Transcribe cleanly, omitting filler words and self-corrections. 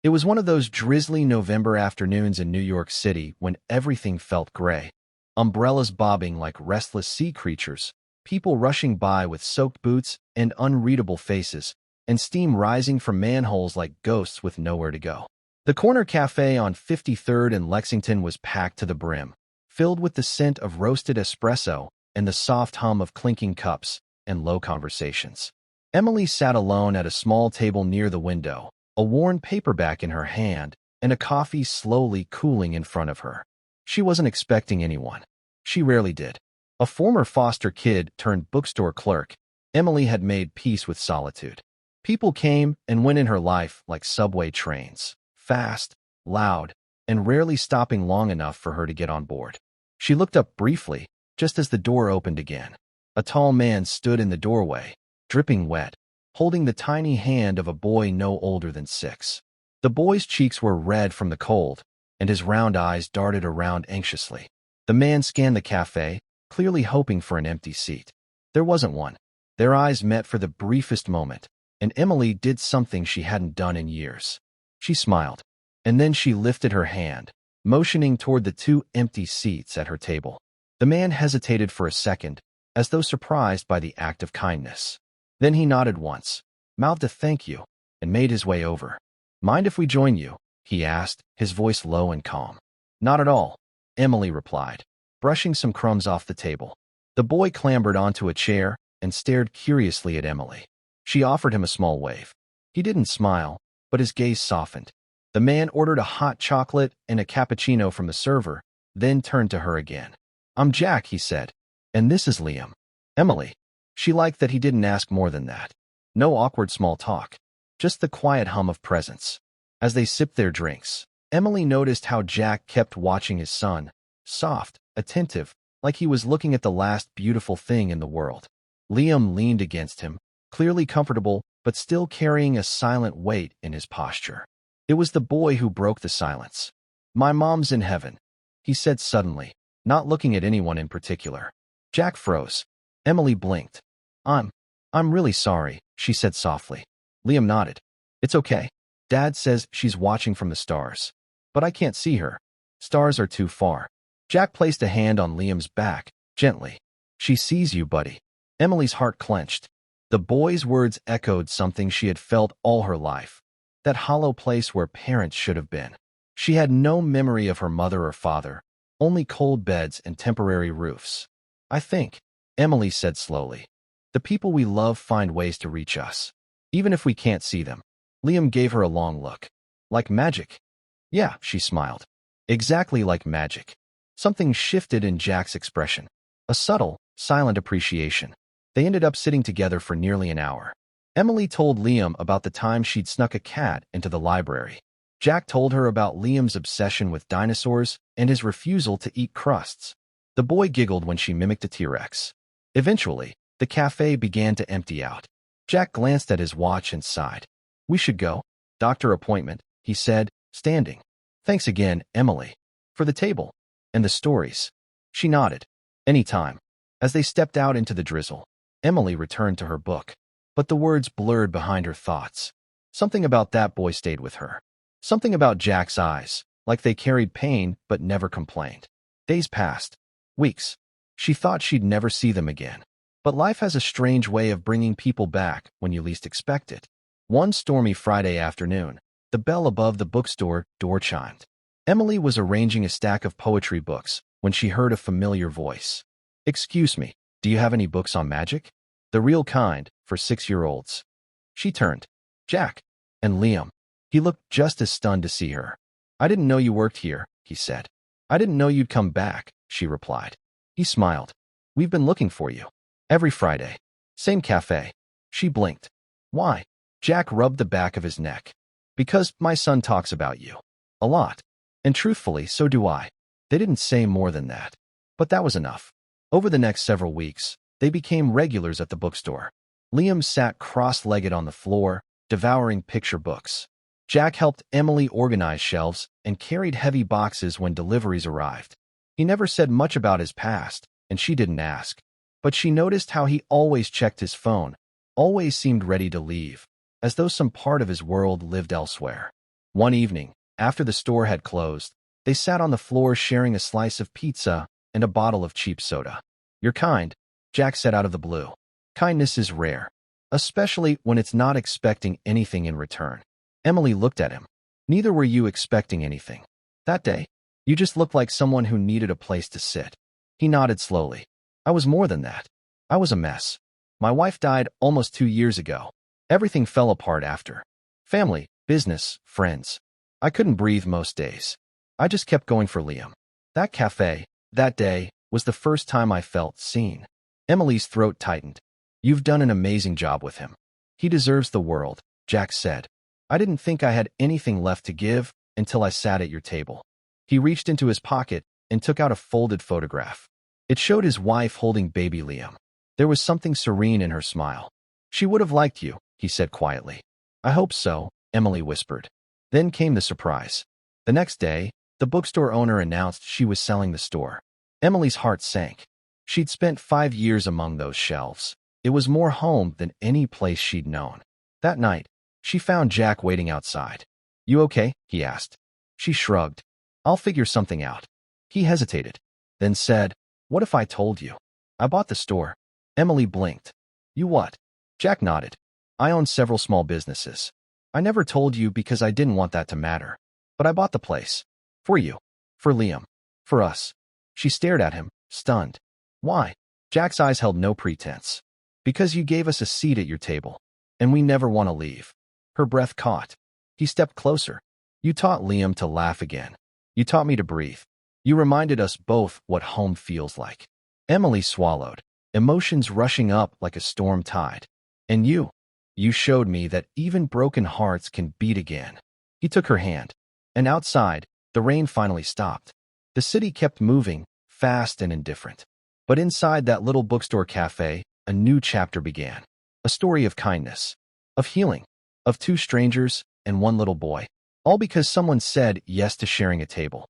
It was one of those drizzly November afternoons in New York City when everything felt gray. Umbrellas bobbing like restless sea creatures, people rushing by with soaked boots and unreadable faces, and steam rising from manholes like ghosts with nowhere to go. The corner cafe on 53rd and Lexington was packed to the brim, filled with the scent of roasted espresso and the soft hum of clinking cups and low conversations. Emily sat alone at a small table near the window, a worn paperback in her hand and a coffee slowly cooling in front of her. She wasn't expecting anyone. She rarely did. A former foster kid turned bookstore clerk, Emily had made peace with solitude. People came and went in her life like subway trains, fast, loud, and rarely stopping long enough for her to get on board. She looked up briefly, just as the door opened again. A tall man stood in the doorway, dripping wet, holding the tiny hand of a boy no older than 6. The boy's cheeks were red from the cold, and his round eyes darted around anxiously. The man scanned the cafe, clearly hoping for an empty seat. There wasn't one. Their eyes met for the briefest moment, and Emily did something she hadn't done in years. She smiled, and then she lifted her hand, motioning toward the 2 empty seats at her table. The man hesitated for a second, as though surprised by the act of kindness. Then he nodded once, mouthed a thank you, and made his way over. "Mind if we join you?" he asked, his voice low and calm. "Not at all," Emily replied, brushing some crumbs off the table. The boy clambered onto a chair and stared curiously at Emily. She offered him a small wave. He didn't smile, but his gaze softened. The man ordered a hot chocolate and a cappuccino from the server, then turned to her again. "I'm Jack," he said, "and this is Liam." Emily. She liked that he didn't ask more than that. No awkward small talk, just the quiet hum of presence. As they sipped their drinks, Emily noticed how Jack kept watching his son, soft, attentive, like he was looking at the last beautiful thing in the world. Liam leaned against him, clearly comfortable, but still carrying a silent weight in his posture. It was the boy who broke the silence. "My mom's in heaven," he said suddenly, not looking at anyone in particular. Jack froze. Emily blinked. I'm really sorry," she said softly. Liam nodded. "It's okay. Dad says she's watching from the stars. But I can't see her. Stars are too far." Jack placed a hand on Liam's back, gently. "She sees you, buddy." Emily's heart clenched. The boy's words echoed something she had felt all her life, that hollow place where parents should have been. She had no memory of her mother or father, only cold beds and temporary roofs. "I think," Emily said slowly, "the people we love find ways to reach us, even if we can't see them." Liam gave her a long look. "Like magic?" "Yeah," she smiled. "Exactly like magic." Something shifted in Jack's expression. A subtle, silent appreciation. They ended up sitting together for nearly an hour. Emily told Liam about the time she'd snuck a cat into the library. Jack told her about Liam's obsession with dinosaurs and his refusal to eat crusts. The boy giggled when she mimicked a T-Rex. Eventually, the cafe began to empty out. Jack glanced at his watch and sighed. "We should go. Doctor appointment," he said, standing. "Thanks again, Emily. For the table. And the stories." She nodded. "Anytime." As they stepped out into the drizzle, Emily returned to her book. But the words blurred behind her thoughts. Something about that boy stayed with her. Something about Jack's eyes, like they carried pain but never complained. Days passed. Weeks. She thought she'd never see them again. But life has a strange way of bringing people back when you least expect it. One stormy Friday afternoon, the bell above the bookstore door chimed. Emily was arranging a stack of poetry books when she heard a familiar voice. "Excuse me, do you have any books on magic? The real kind, for 6-year-olds." She turned. Jack. And Liam. He looked just as stunned to see her. "I didn't know you worked here," he said. "I didn't know you'd come back," she replied. He smiled. "We've been looking for you. Every Friday. Same cafe." She blinked. "Why?" Jack rubbed the back of his neck. "Because my son talks about you. A lot. And truthfully, so do I." They didn't say more than that. But that was enough. Over the next several weeks, they became regulars at the bookstore. Liam sat cross-legged on the floor, devouring picture books. Jack helped Emily organize shelves and carried heavy boxes when deliveries arrived. He never said much about his past, and she didn't ask. But she noticed how he always checked his phone, always seemed ready to leave, as though some part of his world lived elsewhere. One evening, after the store had closed, they sat on the floor sharing a slice of pizza and a bottle of cheap soda. "You're kind," Jack said out of the blue. Kindness is rare, especially when it's not expecting anything in return. Emily looked at him. "Neither were you expecting anything. That day, you just looked like someone who needed a place to sit." He nodded slowly. "I was more than that. I was a mess. My wife died almost 2 years ago. Everything fell apart after. Family, business, friends. I couldn't breathe most days. I just kept going for Liam. That cafe, that day, was the first time I felt seen." Emily's throat tightened. "You've done an amazing job with him. He deserves the world," Jack said. "I didn't think I had anything left to give until I sat at your table." He reached into his pocket and took out a folded photograph. It showed his wife holding baby Liam. There was something serene in her smile. "She would have liked you," he said quietly. "I hope so," Emily whispered. Then came the surprise. The next day, the bookstore owner announced she was selling the store. Emily's heart sank. She'd spent 5 years among those shelves. It was more home than any place she'd known. That night, she found Jack waiting outside. "You okay?" he asked. She shrugged. "I'll figure something out." He hesitated, then said, "What if I told you? I bought the store." Emily blinked. "You what?" Jack nodded. "I own several small businesses. I never told you because I didn't want that to matter. But I bought the place. For you. For Liam. For us." She stared at him, stunned. "Why?" Jack's eyes held no pretense. "Because you gave us a seat at your table. And we never want to leave." Her breath caught. He stepped closer. "You taught Liam to laugh again. You taught me to breathe. You reminded us both what home feels like." Emily swallowed, emotions rushing up like a storm tide. "And you showed me that even broken hearts can beat again." He took her hand. And outside, the rain finally stopped. The city kept moving, fast and indifferent. But inside that little bookstore cafe, a new chapter began. A story of kindness, of healing, of 2 strangers and 1 little boy. All because someone said yes to sharing a table.